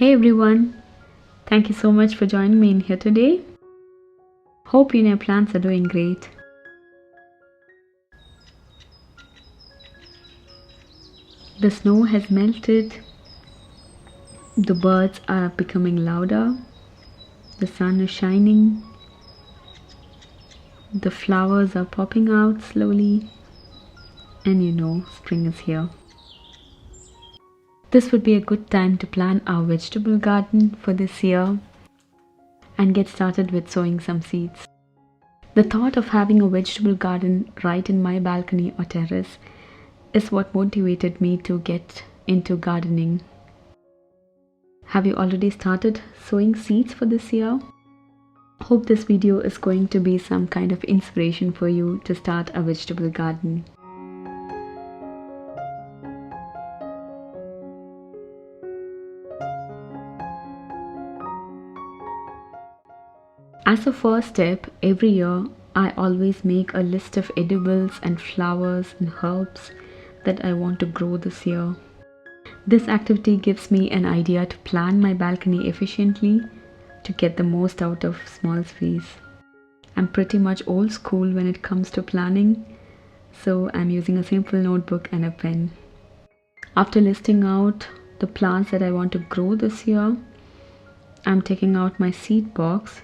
Hey everyone, thank you so much for joining me in here today. Hope you and your plants are doing great. The snow has melted, the birds are becoming louder, the sun is shining, the flowers are popping out slowly, and spring is here. This would be a good time to plan our vegetable garden for this year and get started with sowing some seeds. The thought of having a vegetable garden right in my balcony or terrace is what motivated me to get into gardening. Have you already started sowing seeds for this year? Hope this video is going to be some kind of inspiration for you to start a vegetable garden. As a first step, every year I always make a list of edibles and flowers and herbs that I want to grow this year. This activity gives me an idea to plan my balcony efficiently to get the most out of small space. I'm pretty much old school when it comes to planning, so I'm using a simple notebook and a pen. After listing out the plants that I want to grow this year, I'm taking out my seed box.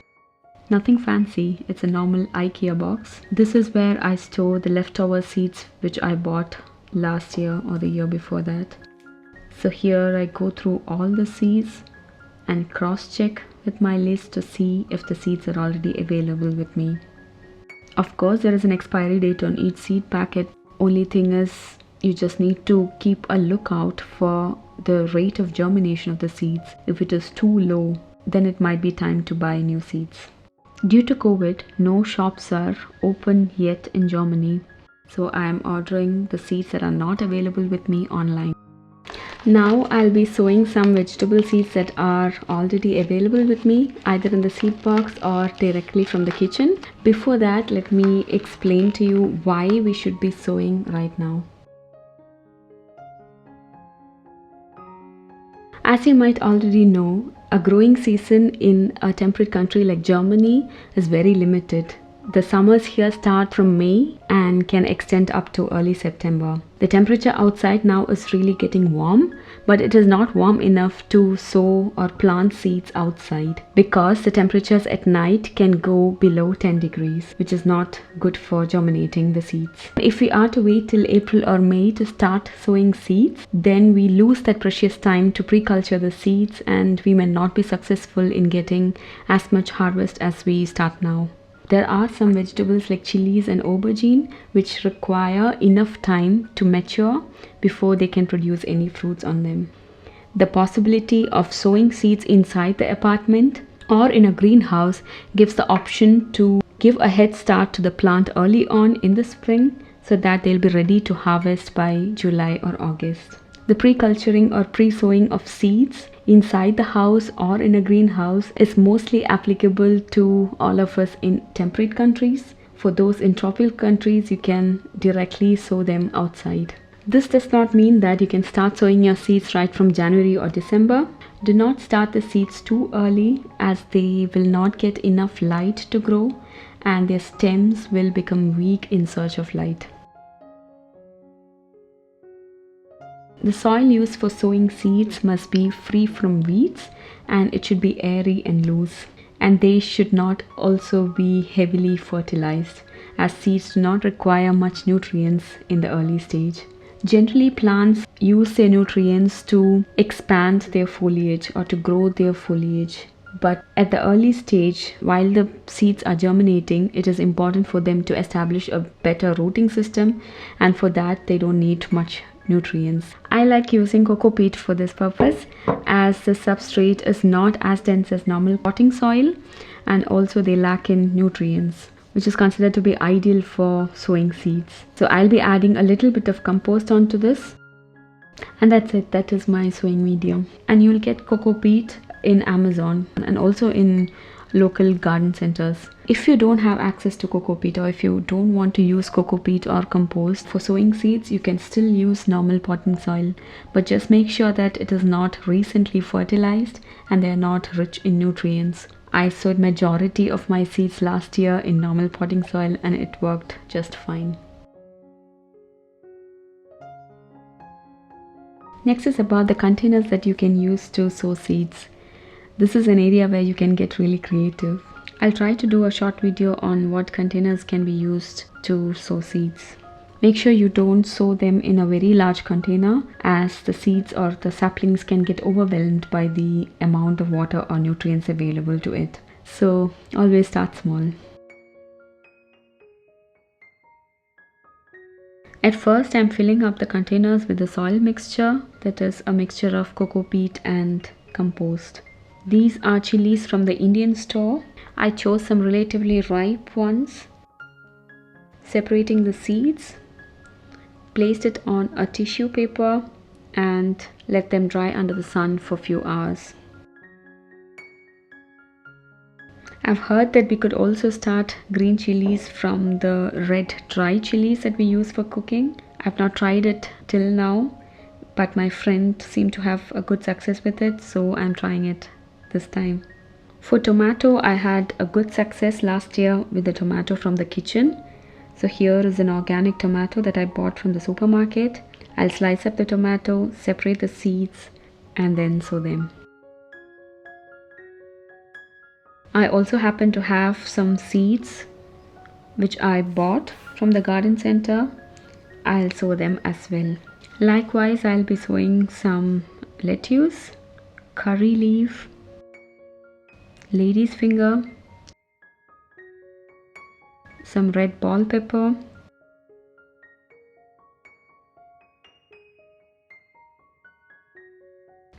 Nothing fancy, it's a normal IKEA box. This is where I store the leftover seeds which I bought last year or the year before that. So here I go through all the seeds and cross-check with my list to see if the seeds are already available with me. Of course, there is an expiry date on each seed packet. Only thing is, you just need to keep a lookout for the rate of germination of the seeds. If it is too low, then it might be time to buy new seeds. Due to COVID, no shops are open yet in Germany, so I am ordering the seeds that are not available with me online. Now I'll be sowing some vegetable seeds that are already available with me, either in the seed box or directly from the kitchen. Before that, let me explain to you why we should be sowing right now. As you might already know, a growing season in a temperate country like Germany is very limited. The summers here start from May and can extend up to early September. The temperature outside now is really getting warm, but it is not warm enough to sow or plant seeds outside because the temperatures at night can go below 10 degrees, which is not good for germinating the seeds. If we are to wait till April or May to start sowing seeds, then we lose that precious time to pre-culture the seeds and we may not be successful in getting as much harvest as we start now. There are some vegetables like chillies and aubergine which require enough time to mature before they can produce any fruits on them. The possibility of sowing seeds inside the apartment or in a greenhouse gives the option to give a head start to the plant early on in the spring so that they'll be ready to harvest by July or August. The pre-culturing or pre-sowing of seeds inside the house or in a greenhouse is mostly applicable to all of us in temperate countries. For those in tropical countries, you can directly sow them outside. This does not mean that you can start sowing your seeds right from January or December. Do not start the seeds too early as they will not get enough light to grow and their stems will become weak in search of light. The soil used for sowing seeds must be free from weeds and it should be airy and loose. And they should not also be heavily fertilized as seeds do not require much nutrients in the early stage. Generally, plants use their nutrients to expand their foliage or to grow their foliage. But at the early stage, while the seeds are germinating, it is important for them to establish a better rooting system, and for that they don't need much nutrients. I like using coco peat for this purpose as the substrate is not as dense as normal potting soil and also they lack in nutrients, which is considered to be ideal for sowing seeds. So I'll be adding a little bit of compost onto this and that's it. That is my sowing medium, and you'll get coco peat in Amazon and also in local garden centers. If you don't have access to coco peat, or if you don't want to use coco peat or compost for sowing seeds, you can still use normal potting soil, but just make sure that it is not recently fertilized and they are not rich in nutrients. I sowed majority of my seeds last year in normal potting soil and it worked just fine. Next is about the containers that you can use to sow seeds. This is an area where you can get really creative. I'll try to do a short video on what containers can be used to sow seeds. Make sure you don't sow them in a very large container, as the seeds or the saplings can get overwhelmed by the amount of water or nutrients available to it. So always start small. At first, I'm filling up the containers with the soil mixture, that is a mixture of coco peat and compost. These are chilies from the Indian store. I chose some relatively ripe ones. Separating the seeds, placed it on a tissue paper and let them dry under the sun for a few hours. I've heard that we could also start green chilies from the red dry chilies that we use for cooking. I've not tried it till now, but my friend seemed to have a good success with it, so I'm trying it this time. For tomato, I had a good success last year with the tomato from the kitchen. So here is an organic tomato that I bought from the supermarket. I'll slice up the tomato, separate the seeds, and then sow them. I also happen to have some seeds which I bought from the garden center. I'll sow them as well. Likewise, I'll be sowing some lettuce, curry leaf, lady's finger, some red bell pepper,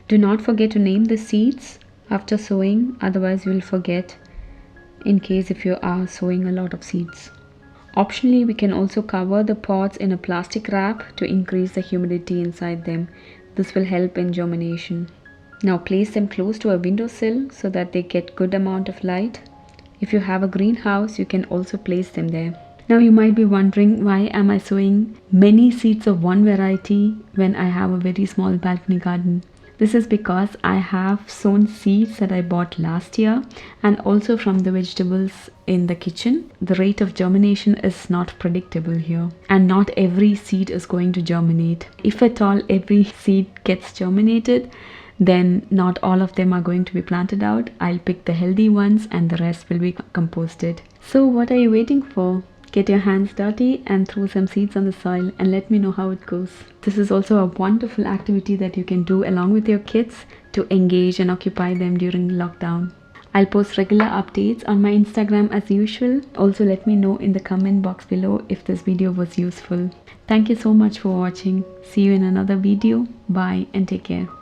do not forget to name the seeds after sowing, otherwise you will forget in case if you are sowing a lot of seeds. Optionally, we can also cover the pots in a plastic wrap to increase the humidity inside them. This will help in germination. Now place them close to a windowsill so that they get good amount of light. If you have a greenhouse, you can also place them there. Now you might be wondering, why am I sowing many seeds of one variety when I have a very small balcony garden? This is because I have sown seeds that I bought last year and also from the vegetables in the kitchen. The rate of germination is not predictable here, and not every seed is going to germinate. If at all every seed gets germinated, then not all of them are going to be planted out. I'll pick the healthy ones and the rest will be composted. So what are you waiting for? Get your hands dirty and throw some seeds on the soil and let me know how it goes. This is also a wonderful activity that you can do along with your kids to engage and occupy them during lockdown. I'll post regular updates on my Instagram as usual. Also let me know in the comment box below if this video was useful. Thank you so much for watching. See you in another video. Bye and take care.